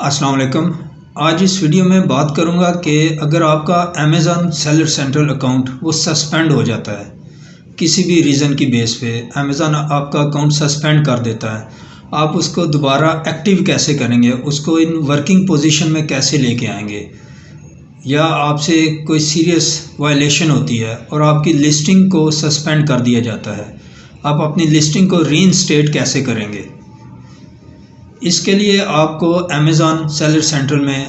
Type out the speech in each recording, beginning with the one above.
अस्सलाम वालेकुम। आज इस वीडियो में बात करूंगा कि अगर आपका अमेज़ॉन सेलर सेंट्रल अकाउंट वो सस्पेंड हो जाता है, किसी भी रीज़न की बेस पे अमेज़ॉन आपका अकाउंट सस्पेंड कर देता है, आप उसको दोबारा एक्टिव कैसे करेंगे, उसको इन वर्किंग पोजीशन में कैसे लेके आएंगे, या आपसे कोई सीरियस वायलेशन होती है और आपकी लिस्टिंग को सस्पेंड कर दिया जाता है, आप अपनी लिस्टिंग को रीइंस्टेट कैसे करेंगे। इसके लिए आपको अमेज़ॉन सेलर सेंट्रल में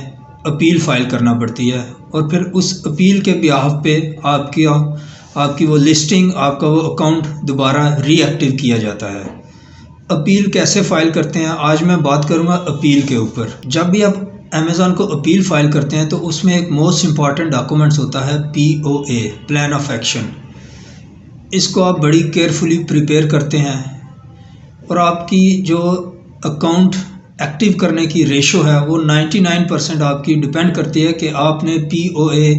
अपील फ़ाइल करना पड़ती है और फिर उस अपील के बिहाफ पे आपकी वो लिस्टिंग, आपका वो अकाउंट दोबारा रीएक्टिव किया जाता है। अपील कैसे फ़ाइल करते हैं, आज मैं बात करूंगा अपील के ऊपर। जब भी आप अमेज़ॉन को अपील फ़ाइल करते हैं तो उसमें एक मोस्ट इम्पॉर्टेंट डॉक्यूमेंट्स होता है POA, प्लान ऑफ एक्शन। इसको आप बड़ी केयरफुली प्रिपेयर करते हैं और आपकी जो अकाउंट एक्टिव करने की रेशो है वो 99% आपकी डिपेंड करती है कि आपने POA,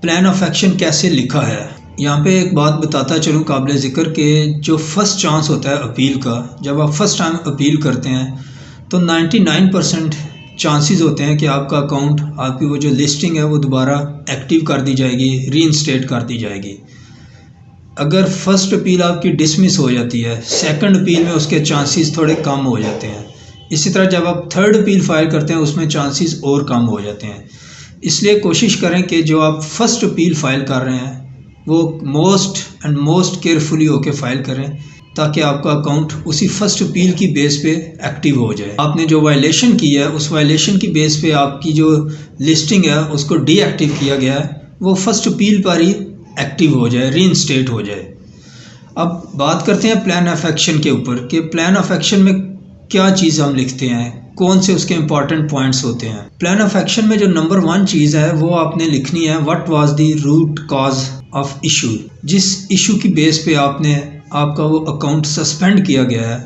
प्लान ऑफ एक्शन, कैसे लिखा है। यहाँ पे एक बात बताता चलूँ काबिल ज़िक्र कि जो फर्स्ट चांस होता है अपील का, जब आप फर्स्ट टाइम अपील करते हैं तो 99% चांसेस होते हैं कि आपका अकाउंट, आपकी वो जो लिस्टिंग है वो दोबारा एक्टिव कर दी जाएगी, रीइंस्टेट कर दी जाएगी। अगर फर्स्ट अपील आपकी डिसमिस हो जाती है, सेकंड अपील में उसके चांसेस थोड़े कम हो जाते हैं। इसी तरह जब आप थर्ड अपील फाइल करते हैं उसमें चांसेस और कम हो जाते हैं। इसलिए कोशिश करें कि जो आप फर्स्ट अपील फाइल कर रहे हैं वो मोस्ट केयरफुली होकर फाइल करें ताकि आपका अकाउंट उसी फर्स्ट अपील की बेस पे एक्टिव हो जाए। आपने जो वायलेशन की है उस वायलेशन की बेस पे आपकी जो लिस्टिंग है उसको डीएक्टिव किया गया है, वो फर्स्ट अपील पर ही एक्टिव हो जाए, रीइंस्टेट हो जाए। अब बात करते हैं प्लान ऑफ एक्शन के ऊपर कि प्लान ऑफ एक्शन में क्या चीज़ हम लिखते हैं, कौन से उसके इंपॉर्टेंट पॉइंट्स होते हैं। प्लान ऑफ एक्शन में जो नंबर 1 चीज़ है वो आपने लिखनी है, what was the root cause of issue. जिस इशू की बेस पे आपका वो अकाउंट सस्पेंड किया गया है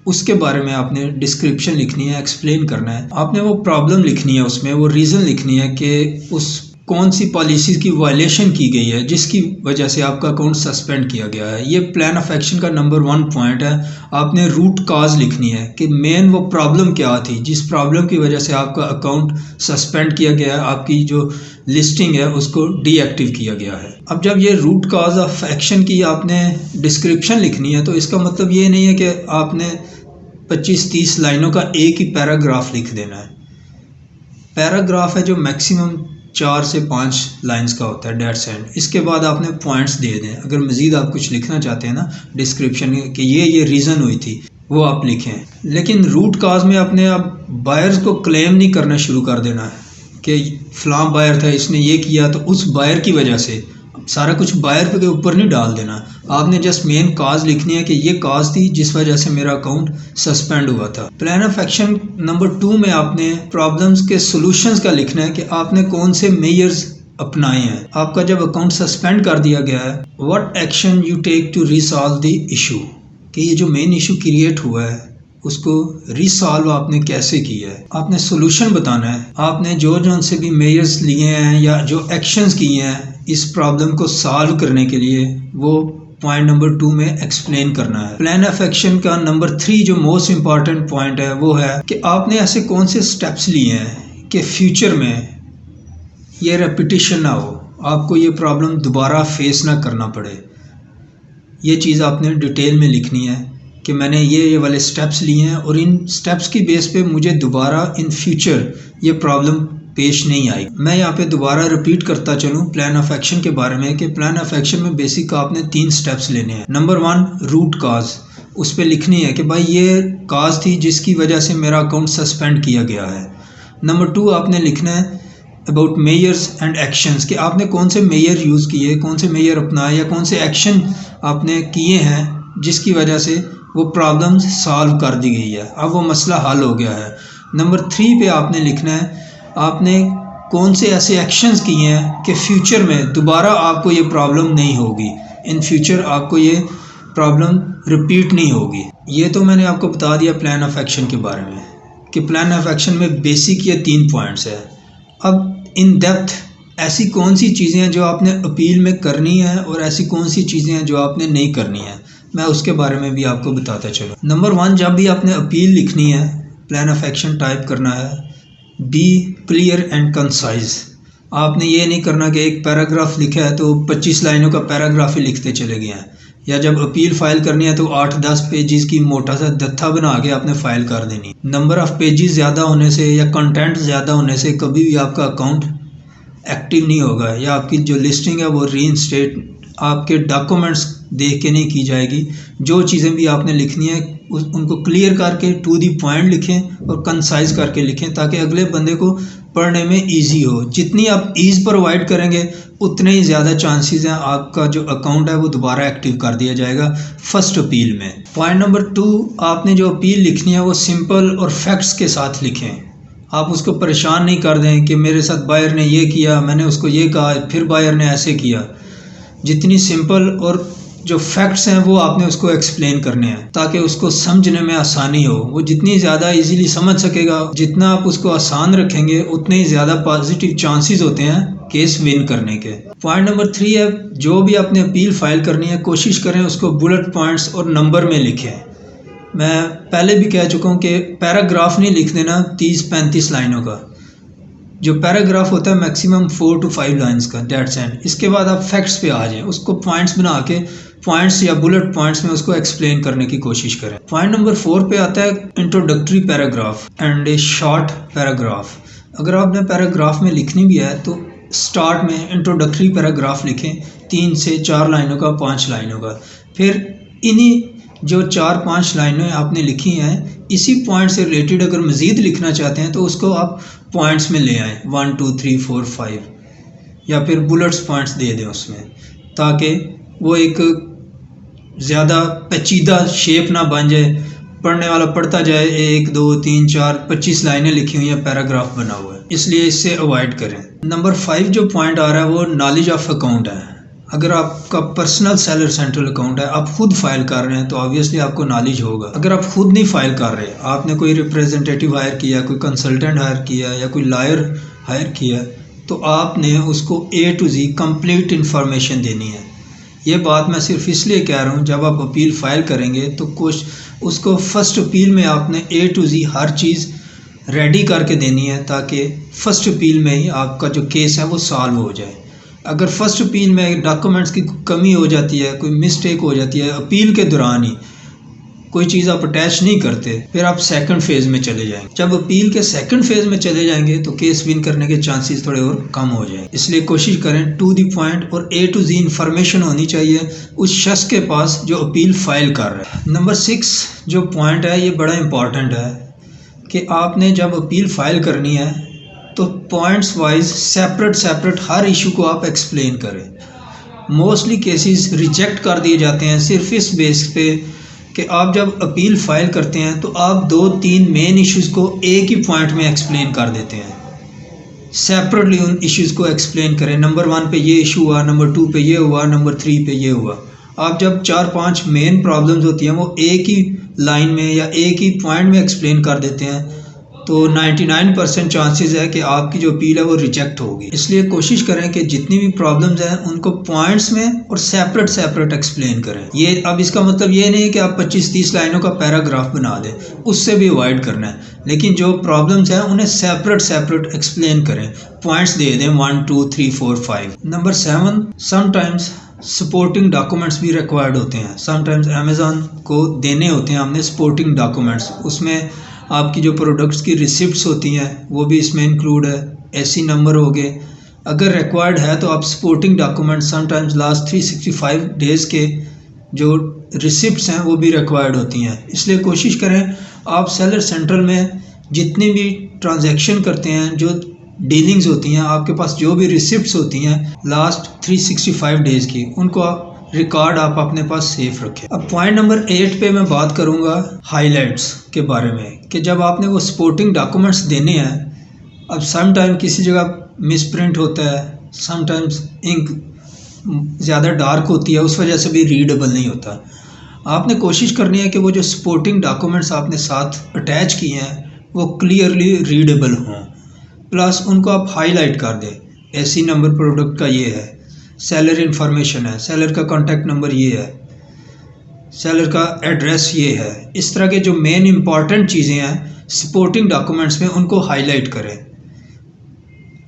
उसके बारे में आपने डिस्क्रिप्शन लिखनी है, एक्सप्लेन करना है। आपने वो प्रॉब्लम लिखनी है, उसमें वो रीज़न लिखनी है कि उस कौन सी पॉलिसीज़ की वायलेशन की गई है जिसकी वजह से आपका अकाउंट सस्पेंड किया गया है। ये प्लान ऑफ एक्शन का नंबर 1 पॉइंट है। आपने रूट काज लिखनी है कि मेन वो प्रॉब्लम क्या थी जिस प्रॉब्लम की वजह से आपका अकाउंट सस्पेंड किया गया है, आपकी जो लिस्टिंग है उसको डीएक्टिव किया गया है। अब जब ये रूट काज ऑफ एक्शन की आपने डिस्क्रिप्शन लिखनी है तो इसका मतलब ये नहीं है कि आपने 25-30 लाइनों का एक ही पैराग्राफ लिख देना है। पैराग्राफ है जो मैक्सिमम 4 से 5 लाइंस का होता है, डेड सेंड। इसके बाद आपने पॉइंट्स दे दें। अगर मज़ीद आप कुछ लिखना चाहते हैं ना डिस्क्रिप्शन में कि ये रीज़न हुई थी, वो आप लिखें। लेकिन रूट काज में आपने अब बायर्स को क्लेम नहीं करना शुरू कर देना है कि फ़लाँ बायर था, इसने ये किया तो उस बायर की वजह से, सारा कुछ बायर के ऊपर नहीं डाल देना। आपने जस्ट मेन काज लिखनी है कि ये काज थी जिस वजह से मेरा अकाउंट सस्पेंड हुआ था। प्लान ऑफ एक्शन नंबर 2 में आपने प्रॉब्लम्स के सॉल्यूशंस का लिखना है कि आपने कौन से मेजर्स अपनाए हैं। आपका जब अकाउंट सस्पेंड कर दिया गया है, what action you take to resolve the issue, कि ये जो मेन इशू क्रिएट हुआ है उसको रिसॉल्व आपने कैसे किया है। आपने सोल्यूशन बताना है। आपने जो से भी मेजर्स लिए हैं या जो एक्शंस किए हैं इस प्रॉब्लम को सॉल्व करने के लिए, वो पॉइंट नंबर 2 में एक्सप्लेन करना है। प्लान ऑफ एक्शन का नंबर 3 जो मोस्ट इम्पॉर्टेंट पॉइंट है वो है कि आपने ऐसे कौन से स्टेप्स लिए हैं कि फ्यूचर में ये रेपिटिशन ना हो, आपको ये प्रॉब्लम दोबारा फेस ना करना पड़े। ये चीज़ आपने डिटेल में लिखनी है कि मैंने ये वाले स्टेप्स लिए हैं और इन स्टेप्स की बेस पे मुझे दोबारा इन फ्यूचर ये प्रॉब्लम पेश नहीं आई। मैं यहाँ पे दोबारा रिपीट करता चलूँ प्लान ऑफ एक्शन के बारे में कि प्लान ऑफ एक्शन में बेसिक आपने 3 स्टेप्स लेने हैं। नंबर 1 रूट काज, उस पर लिखनी है कि भाई ये काज थी जिसकी वजह से मेरा अकाउंट सस्पेंड किया गया है। नंबर 2 आपने लिखना है अबाउट मेजर्स एंड एक्शंस, कि आपने कौन से मेजर यूज़ किए, कौन से मेजर अपनाए या कौन से एक्शन आपने किए हैं जिसकी वजह से वो प्रॉब्लम सॉल्व कर दी गई है, अब वो मसला हल हो गया है। नंबर 3 पे आपने लिखना है आपने कौन से ऐसे एक्शंस किए हैं कि फ्यूचर में दोबारा आपको ये प्रॉब्लम नहीं होगी, इन फ्यूचर आपको ये प्रॉब्लम रिपीट नहीं होगी। ये तो मैंने आपको बता दिया प्लान ऑफ एक्शन के बारे में कि प्लान ऑफ एक्शन में बेसिक ये 3 पॉइंट्स है। अब इन डेप्थ ऐसी कौन सी चीज़ें हैं जो आपने अपील में करनी है और ऐसी कौन सी चीज़ें हैं जो आपने नहीं करनी है, मैं उसके बारे में भी आपको बताता चलूँ। नंबर 1, जब भी आपने अपील लिखनी है, प्लान ऑफ एक्शन टाइप करना है बी क्लियर एंड कंसाइज। आपने ये नहीं करना कि एक पैराग्राफ लिखा है तो 25 लाइनों का पैराग्राफ ही लिखते चले गए हैं, या जब अपील फाइल करनी है तो 8-10 पेजेस की मोटा सा दत्था बना के आपने फाइल कर देनी। नंबर ऑफ़ पेजेस ज़्यादा होने से या कंटेंट ज़्यादा होने से कभी भी आपका अकाउंट एक्टिव नहीं होगा, या आपकी जो लिस्टिंग है वो रीइंस्टेट आपके डॉक्यूमेंट्स देख के नहीं की जाएगी। जो चीज़ें भी आपने लिखनी है उनको क्लियर करके टू दी पॉइंट लिखें और कंसाइज करके लिखें, ताकि अगले बंदे को पढ़ने में इजी हो। जितनी आप ईज़ प्रोवाइड करेंगे उतने ही ज़्यादा चांसेस हैं आपका जो अकाउंट है वो दोबारा एक्टिव कर दिया जाएगा फर्स्ट अपील में। पॉइंट नंबर 2, आपने जो अपील लिखनी है वो सिंपल और फैक्ट्स के साथ लिखें। आप उसको परेशान नहीं कर दें कि मेरे साथ बायर ने ये किया, मैंने उसको ये कहा, फिर बायर ने ऐसे किया। जितनी सिंपल और जो फैक्ट्स हैं वो आपने उसको एक्सप्लेन करने हैं ताकि उसको समझने में आसानी हो। वो जितनी ज़्यादा इजीली समझ सकेगा, जितना आप उसको आसान रखेंगे उतने ही ज़्यादा पॉजिटिव चांसेस होते हैं केस विन करने के। पॉइंट नंबर 3 है, जो भी आपने अपील फाइल करनी है कोशिश करें उसको बुलेट पॉइंट्स और नंबर में लिखें। मैं पहले भी कह चुका हूँ कि पैराग्राफ नहीं लिख देना 30-35 लाइनों का। जो पैराग्राफ होता है मैक्सिमम 4 to 5 लाइंस का, डेट्स एंड। इसके बाद आप फैक्ट्स पे आ जाएं, उसको पॉइंट्स बना के पॉइंट्स या बुलेट पॉइंट्स में उसको एक्सप्लेन करने की कोशिश करें। पॉइंट नंबर 4 पे आता है introductory paragraph and A short paragraph. अगर आपने पैराग्राफ में लिखनी भी है तो स्टार्ट में इंट्रोडक्टरी पैराग्राफ लिखें 3 से 4 लाइनों का, 5 लाइनों का। फिर इन्हीं जो 4-5 लाइनें आपने लिखी हैं इसी पॉइंट से रिलेटेड अगर मज़ीद लिखना चाहते हैं तो उसको आप पॉइंट्स में ले आएँ, 1 2 3 4 5, या फिर बुलेट्स पॉइंट्स दे दें उसमें, ताकि वो एक ज़्यादा पेचीदा शेप ना बन जाए। पढ़ने वाला पढ़ता जाए 1 2 3 4 25 लाइनें लिखी हुई हैं, पैराग्राफ बना हुआ है, इसलिए इससे अवॉइड करें। नंबर 5 जो पॉइंट आ रहा है वो नॉलेज ऑफ अकाउंट है। अगर आपका पर्सनल सेलर सेंट्रल अकाउंट है, आप खुद फाइल कर रहे हैं तो ऑब्वियसली आपको नॉलेज होगा। अगर आप खुद नहीं फाइल कर रहे, आपने कोई रिप्रेजेंटेटिव हायर किया, कोई कंसल्टेंट हायर किया या कोई लॉयर हायर किया, तो आपने उसको A to Z complete information देनी है। ये बात मैं सिर्फ इसलिए कह रहा हूँ, जब आप अपील फाइल करेंगे तो कुछ उसको फर्स्ट अपील में आपने A to Z her cheese ready करके देनी है, ताकि फर्स्ट अपील में ही आपका जो केस है वो सॉल्व हो जाए। अगर फर्स्ट अपील में डॉक्यूमेंट्स की कमी हो जाती है, कोई मिस्टेक हो जाती है, अपील के दौरान ही कोई चीज़ आप अटैच नहीं करते, फिर आप सेकंड फेज़ में चले जाएंगे। जब अपील के सेकंड फेज़ में चले जाएंगे तो केस विन करने के चांसेस थोड़े और कम हो जाएंगे। इसलिए कोशिश करें टू दी पॉइंट और A to Z इंफॉर्मेशन होनी चाहिए उस शख्स के पास जो अपील फाइल कर रहा है। नंबर 6 जो पॉइंट है ये बड़ा इंपॉर्टेंट है कि आपने जब अपील फाइल करनी है तो पॉइंट्स वाइज सेपरेट हर इशू को आप एक्सप्लेन करें। मोस्टली केसेस रिजेक्ट कर दिए जाते हैं सिर्फ इस बेस पे कि आप जब अपील फाइल करते हैं तो आप 2-3 मेन इश्यूज़ को एक ही पॉइंट में एक्सप्लेन कर देते हैं। सेपरेटली उन इश्यूज़ को एक्सप्लेन करें, नंबर 1 पे ये इशू हुआ, नंबर 2 पे ये हुआ, नंबर 3 पे ये हुआ। आप जब 4-5 मेन प्रॉब्लम्स होती हैं वो एक ही लाइन में या एक ही पॉइंट में एक्सप्लेन कर देते हैं, तो 99% चांसेस है कि आपकी जो अपील है वो रिजेक्ट होगी। इसलिए कोशिश करें कि जितनी भी प्रॉब्लम्स हैं उनको पॉइंट्स में और सेपरेट एक्सप्लेन करें। ये अब इसका मतलब ये नहीं कि आप 25-30 लाइनों का पैराग्राफ बना दें, उससे भी अवॉइड करना है, लेकिन जो प्रॉब्लम्स हैं उन्हें सेपरेट एक्सप्लेन करें, पॉइंट्स दे दें 1 2 3 4 5। नंबर 7 समटाइम्स सपोर्टिंग डॉक्यूमेंट्स भी रिक्वायर्ड होते हैं। समटाइम्स अमेज़ॉन को देने होते हैं हमने सपोर्टिंग डॉक्यूमेंट्स, उसमें आपकी जो प्रोडक्ट्स की रिसिप्ट्स होती हैं वो भी इसमें इंक्लूड है, ऐसी नंबर हो गए। अगर रिक्वायर्ड है तो आप supporting documents sometimes last 365 days के जो रिसिप्ट्स हैं वो भी रिक्वायर्ड होती हैं। इसलिए कोशिश करें आप सेलर सेंट्रल में जितनी भी ट्रांजैक्शन करते हैं, जो डीलिंग्स होती हैं, आपके पास जो भी रिसिप्ट्स होती हैं लास्ट 365 डेज़ की, उनको रिकॉर्ड आप अपने पास सेफ रखें। अब पॉइंट नंबर 8 पे मैं बात करूंगा हाइलाइट्स के बारे में कि जब आपने वो सपोर्टिंग डॉक्यूमेंट्स देने हैं, अब समटाइम किसी जगह मिसप्रिंट होता है, समटाइम्स इंक ज़्यादा डार्क होती है, उस वजह से भी रीडेबल नहीं होता। आपने कोशिश करनी है कि वो जो सपोर्टिंग डॉक्यूमेंट्स आपने साथ अटैच किए हैं वो क्लियरली रीडेबल हों, प्लस उनको आप हाईलाइट कर दें। ऐसी नंबर प्रोडक्ट का ये है, सेलर इन्फॉर्मेशन है, सेलर का कॉन्टैक्ट नंबर ये है, सेलर का एड्रेस ये है। इस तरह के जो मेन इंपॉर्टेंट चीज़ें हैं सपोर्टिंग डॉक्यूमेंट्स में, उनको हाईलाइट करें।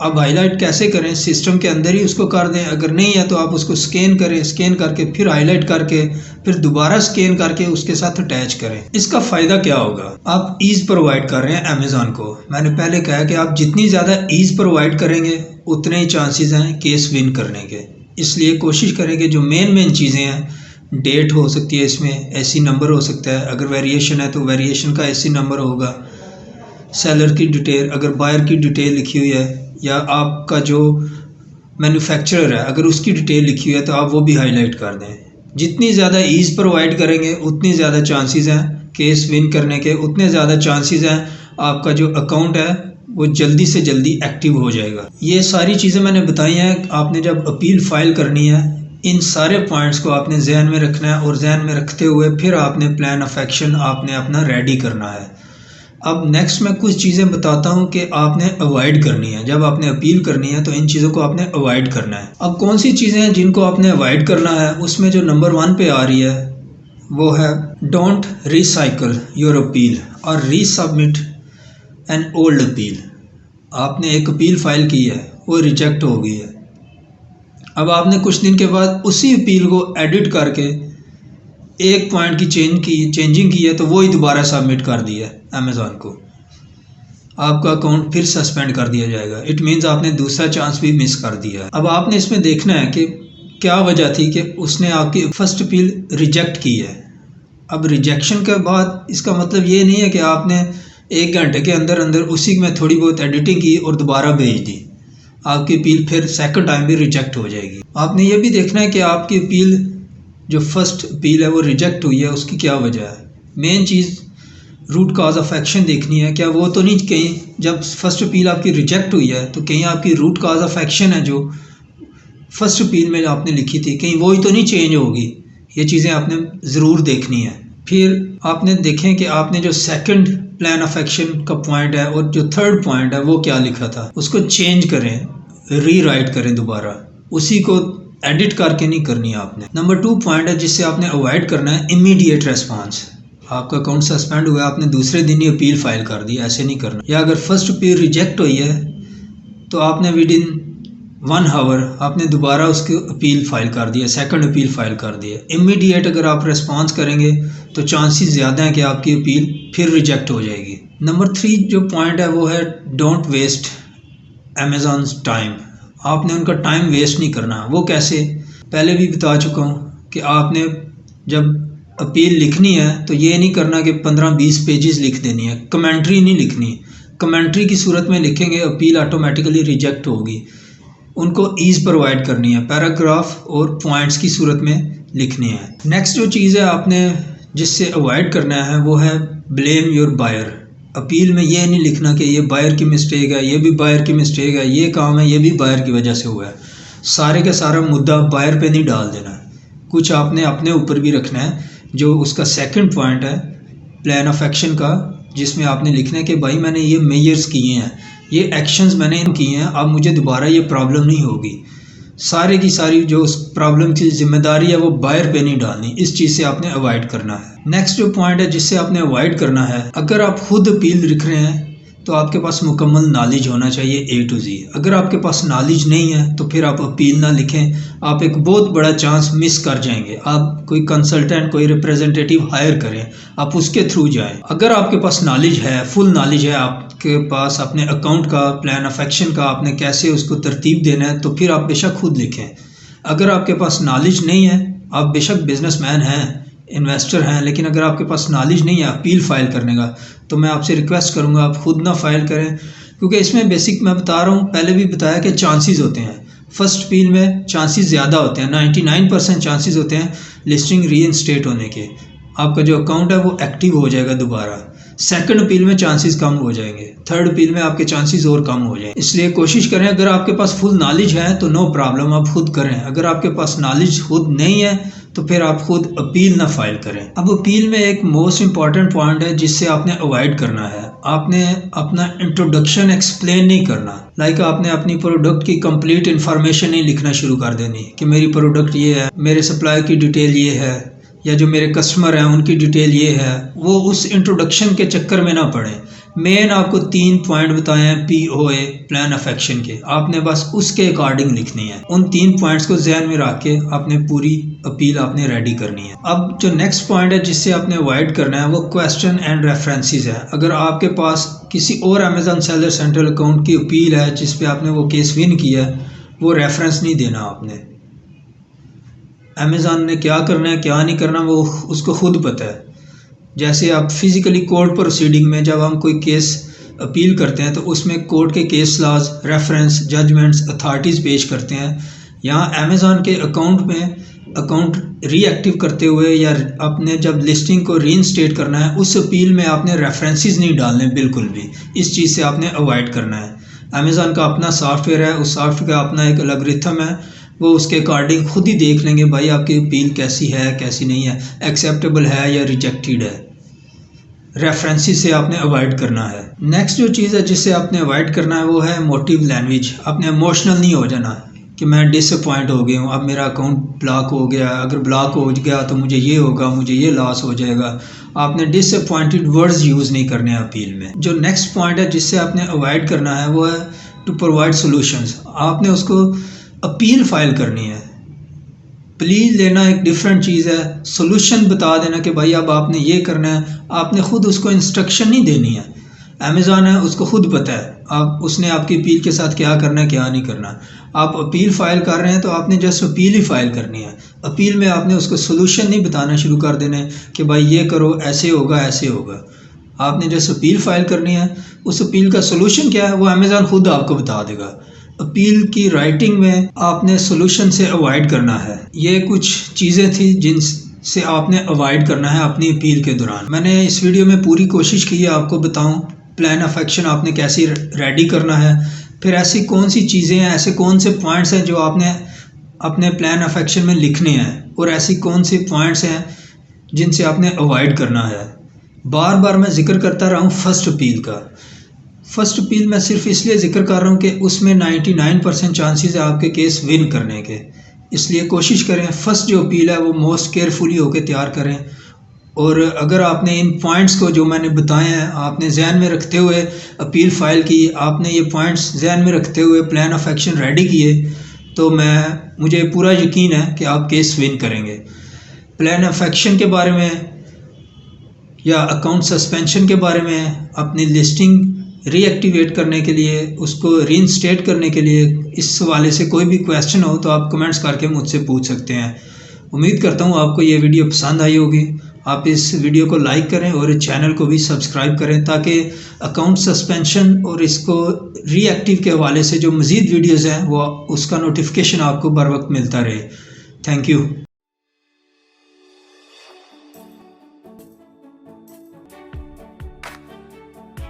अब हाईलाइट कैसे करें, सिस्टम के अंदर ही उसको कर दें, अगर नहीं है तो आप उसको स्कैन करें, स्कैन करके फिर हाईलाइट करके फिर दोबारा स्कैन करके उसके साथ अटैच करें। इसका फ़ायदा क्या होगा, आप ईज़ प्रोवाइड कर रहे हैं अमेज़ॉन को। मैंने पहले कहा कि आप जितनी ज़्यादा ईज़ प्रोवाइड करेंगे उतने ही चांसेस हैं केस विन करने के। इसलिए कोशिश करें कि जो मेन चीज़ें हैं, डेट हो सकती है इसमें, ऐसी नंबर हो सकता है, अगर वेरिएशन है तो वेरिएशन का ऐसी नंबर होगा, सेलर की डिटेल, अगर बायर की डिटेल लिखी हुई है या आपका जो मैन्युफैक्चरर है अगर उसकी डिटेल लिखी हुई है तो आप वो भी हाईलाइट कर दें। जितनी ज़्यादा ईज़ प्रोवाइड करेंगे उतनी ज़्यादा चांसेस हैं केस विन करने के, उतने ज़्यादा चांसेस हैं आपका जो अकाउंट है वो जल्दी से जल्दी एक्टिव हो जाएगा। ये सारी चीज़ें मैंने बताई हैं। आपने जब अपील फाइल करनी है इन सारे पॉइंट्स को आपने जहन में रखना है और जहन में रखते हुए फिर आपने प्लान ऑफ एक्शन आपने अपना रेडी करना है। अब नेक्स्ट मैं कुछ चीज़ें बताता हूं कि आपने अवॉइड करनी है। जब आपने अपील करनी है तो इन चीज़ों को आपने अवॉइड करना है। अब कौन सी चीज़ें हैं जिनको आपने अवॉइड करना है, उसमें जो नंबर 1 पे आ रही है वो है डोंट रिसाइकल योर अपील और रीसबमिट एन ओल्ड अपील। आपने एक अपील फाइल की है, वो रिजेक्ट हो गई है, अब आपने कुछ दिन के बाद उसी अपील को एडिट करके एक पॉइंट की चेंजिंग की है तो वो ही दोबारा सबमिट कर दिया है अमेज़ॉन को, आपका अकाउंट फिर सस्पेंड कर दिया जाएगा। इट मीन्स आपने दूसरा चांस भी मिस कर दिया है। अब आपने इसमें देखना है कि क्या वजह थी कि उसने आपकी फर्स्ट अपील रिजेक्ट की है। अब रिजेक्शन के बाद इसका मतलब ये नहीं है कि आपने 1 घंटे के अंदर अंदर उसी में थोड़ी बहुत एडिटिंग की और दोबारा भेज दी, आपकी अपील फिर सेकंड टाइम भी रिजेक्ट हो जाएगी। आपने ये भी देखना है कि आपकी अपील जो फर्स्ट अपील है वो रिजेक्ट हुई है, उसकी क्या वजह है। मेन चीज़ रूट काज ऑफ एक्शन देखनी है। क्या वो तो नहीं कहीं जब फर्स्ट अपील आपकी रिजेक्ट हुई है तो कहीं आपकी रूट काज ऑफ एक्शन है जो फर्स्ट अपील में आपने लिखी थी, कहीं वो ही तो नहीं चेंज होगी। ये चीज़ें आपने ज़रूर देखनी है। फिर आपने देखें कि आपने जो सेकंड प्लान ऑफ एक्शन का पॉइंट है और जो थर्ड पॉइंट है वो क्या लिखा था, उसको चेंज करें, रीराइट करें दोबारा, उसी को एडिट करके नहीं करनी है आपने। नंबर 2 पॉइंट है जिससे आपने अवॉइड करना है इमीडिएट रेस्पॉन्स। आपका अकाउंट सस्पेंड हुआ, आपने दूसरे दिन ही अपील फाइल कर दी, ऐसे नहीं करना। या अगर फर्स्ट अपील रिजेक्ट हुई है तो आपने विद इन 1 आवर आपने दोबारा उसकी अपील फाइल कर दिया, सेकंड अपील फाइल कर दिया। इमीडिएट अगर आप रेस्पॉन्स करेंगे तो चांसेस ज़्यादा हैं कि आपकी अपील फिर रिजेक्ट हो जाएगी। नंबर 3 जो पॉइंट है वो है डोंट वेस्ट अमेज़ॉन्स टाइम। आपने उनका टाइम वेस्ट नहीं करना। वो कैसे, पहले भी बता चुका हूँ कि आपने जब अपील लिखनी है तो ये नहीं करना कि 15-20 पेजेस लिख देनी है, कमेंट्री नहीं लिखनी। कमेंट्री की सूरत में लिखेंगे अपील ऑटोमेटिकली रिजेक्ट होगी। उनको ईज़ प्रोवाइड करनी है, पैराग्राफ और पॉइंट्स की सूरत में लिखनी है। नेक्स्ट जो चीज़ है आपने जिससे अवॉइड करना है वो है ब्लेम योर बायर। अपील में ये नहीं लिखना कि ये बायर की मिस्टेक है, ये भी बायर की मिस्टेक है, ये काम है ये भी बायर की वजह से हुआ है। सारे का सारा मुद्दा बायर पे नहीं डाल देना है, कुछ आपने अपने ऊपर भी रखना है। जो उसका सेकंड पॉइंट है प्लान ऑफ एक्शन का, जिसमें आपने लिखना है कि भाई मैंने ये मेजर्स किए हैं, ये एक्शंस मैंने किए हैं, अब मुझे दोबारा ये प्रॉब्लम नहीं होगी। सारे की सारी जो उस प्रॉब्लम की जिम्मेदारी है वो बायर पे नहीं डालनी। इस चीज़ से आपने अवॉइड करना है। नेक्स्ट जो पॉइंट है जिससे आपने अवॉइड करना है, अगर आप खुद अपील लिख रहे हैं तो आपके पास मुकम्मल नॉलेज होना चाहिए A to Z। अगर आपके पास नॉलेज नहीं है तो फिर आप अपील ना लिखें, आप एक बहुत बड़ा चांस मिस कर जाएंगे। आप कोई कंसल्टेंट, कोई रिप्रेजेंटेटिव हायर करें, आप उसके थ्रू जाएं। अगर आपके पास नॉलेज है, फुल नॉलेज है आपके पास अपने अकाउंट का, प्लान ऑफ एक्शन का, आपने कैसे उसको तरतीब देना है, तो फिर आप बेशक खुद लिखें। अगर आपके पास नॉलेज नहीं है, आप बेशक बिजनेसमैन हैं, इन्वेस्टर हैं, लेकिन अगर आपके पास नॉलेज नहीं है अपील फाइल करने का तो मैं आपसे रिक्वेस्ट करूंगा आप खुद ना फाइल करें, क्योंकि इसमें बेसिक मैं बता रहा हूँ, पहले भी बताया कि चांसेस होते हैं। फर्स्ट अपील में चांसेस ज़्यादा होते हैं, 99% चांसेस होते हैं लिस्टिंग रीइंस्टेट होने के, आपका जो अकाउंट है वो एक्टिव हो जाएगा दोबारा। सेकंड अपील में चांसेस कम हो जाएंगे, थर्ड अपील में आपके चांसेस और कम हो जाएंगे। इसलिए कोशिश करें, अगर आपके पास फुल नॉलेज है तो नो प्रॉब्लम, आप खुद करें। अगर आपके पास नॉलेज खुद नहीं है तो फिर आप खुद अपील ना फाइल करें। अब अपील में एक मोस्ट इंपॉर्टेंट पॉइंट है जिससे आपने अवॉइड करना है, आपने अपना इंट्रोडक्शन एक्सप्लेन नहीं करना। लाइक आपने अपनी प्रोडक्ट की कंप्लीट इन्फॉर्मेशन नहीं लिखना शुरू कर देनी कि मेरी प्रोडक्ट ये है, मेरे सप्लाई की डिटेल ये है, या जो मेरे कस्टमर हैं उनकी डिटेल ये है, वो उस इंट्रोडक्शन के चक्कर में ना पड़े। मेन आपको 3 पॉइंट बताए हैं POA प्लान ऑफ एक्शन के, आपने बस उसके अकॉर्डिंग लिखनी है। उन 3 पॉइंट्स को ध्यान में रख के आपने पूरी अपील आपने रेडी करनी है। अब जो नेक्स्ट पॉइंट है जिससे आपने अवॉइड करना है वो क्वेश्चन एंड रेफरेंसेस है। अगर आपके पास किसी और अमेजन सेलर सेंट्रल अकाउंट की अपील है जिस पे आपने वो केस विन किया है, वो रेफरेंस नहीं देना आपने। अमेज़ॉन ने क्या करना है क्या नहीं करना वो उसको खुद पता है। जैसे आप फिज़िकली कोर्ट प्रोसीडिंग में जब हम कोई केस अपील करते हैं तो उसमें कोर्ट के case laws, reference, judgements, authorities पेश करते हैं। यहाँ अमेज़ॉन के अकाउंट रीएक्टिव करते हुए या अपने जब लिस्टिंग को रीइंस्टेट करना है उस अपील में आपने रेफरेंसेस नहीं डालने बिल्कुल भी। इस चीज़ से आपने अवॉइड करना है। अमेज़ॉन का अपना सॉफ्टवेयर है, उस सॉफ्टवेयर का अपना एक एल्गोरिथम है, वो उसके अकॉर्डिंग खुद ही देख लेंगे भाई आपकी अपील कैसी है कैसी नहीं है, एक्सेप्टेबल है या रिजेक्टेड है। रेफरेंसेस से आपने अवॉइड करना है। नेक्स्ट जो चीज़ है जिससे आपने अवॉइड करना है वो है मोटिव लैंग्वेज। आपने इमोशनल नहीं हो जाना कि मैं डिसअपॉइंट हो गया हूँ, अब मेरा अकाउंट ब्लॉक हो गया, अगर ब्लॉक हो गया तो मुझे ये होगा, मुझे ये लॉस हो जाएगा। आपने डिसअपॉइंटेड वर्ड्स यूज़ नहीं करने अपील में। जो नेक्स्ट पॉइंट है जिससे आपने अवॉइड करना है वो है टू प्रोवाइड सोल्यूशंस। आपने उसको अपील फाइल करनी है। प्लीज़ लेना एक डिफरेंट चीज़ है, सोल्यूशन बता देना कि भाई अब आपने ये करना है। आपने खुद उसको इंस्ट्रक्शन नहीं देनी है। अमेज़ॉन है उसको खुद पता है आप उसने आपकी अपील के साथ क्या करना है क्या नहीं करना। आप अपील फाइल कर रहे हैं तो आपने जस्ट अपील ही फाइल करनी है। अपील में आपने उसको सोल्यूशन नहीं बताना शुरू कर देना कि भाई ये करो, ऐसे होगा ऐसे होगा। आपने जस्ट अपील फाइल करनी है। उस अपील का सोल्यूशन क्या है वो अमेज़ॉन खुद आपको बता देगा। अपील की राइटिंग में आपने सोल्यूशन से अवॉइड करना है। ये कुछ चीज़ें थी जिनसे आपने अवॉइड करना है अपनी अपील के दौरान। मैंने इस वीडियो में पूरी कोशिश की है आपको बताऊं प्लान ऑफ एक्शन आपने कैसे रेडी करना है, फिर ऐसी कौन सी चीज़ें हैं, ऐसे कौन से पॉइंट्स हैं जो आपने अपने प्लान ऑफ एक्शन में लिखने हैं, और ऐसी कौन से पॉइंट्स हैं जिनसे आपने अवॉइड करना है। बार बार मैं जिक्र करता रहा हूँ फर्स्ट अपील का। फर्स्ट अपील मैं सिर्फ इसलिए जिक्र कर रहा हूँ कि उसमें 99% चांसेस है आपके केस विन करने के। इसलिए कोशिश करें फर्स्ट जो अपील है वो मोस्ट केयरफुली होकर तैयार करें। और अगर आपने इन पॉइंट्स को जो मैंने बताए हैं आपने जहन में रखते हुए अपील फाइल की, आपने ये पॉइंट्स जहन में रखते हुए प्लान ऑफ एक्शन रेडी किए, तो मुझे पूरा यकीन है कि आप केस विन करेंगे। प्लान ऑफ एक्शन के बारे में या अकाउंट सस्पेंशन के बारे में, अपनी लिस्टिंग रीएक्टिवेट करने के लिए, उसको रीइंस्टेट करने के लिए, इस हवाले से कोई भी क्वेश्चन हो तो आप कमेंट्स करके मुझसे पूछ सकते हैं। उम्मीद करता हूँ आपको ये वीडियो पसंद आई होगी। आप इस वीडियो को लाइक करें और चैनल को भी सब्सक्राइब करें ताकि अकाउंट सस्पेंशन और इसको रीएक्टिव के हवाले से जो मज़ीद वीडियोज़ हैं वो उसका नोटिफिकेशन आपको बर वक्त मिलता रहे। Thank you.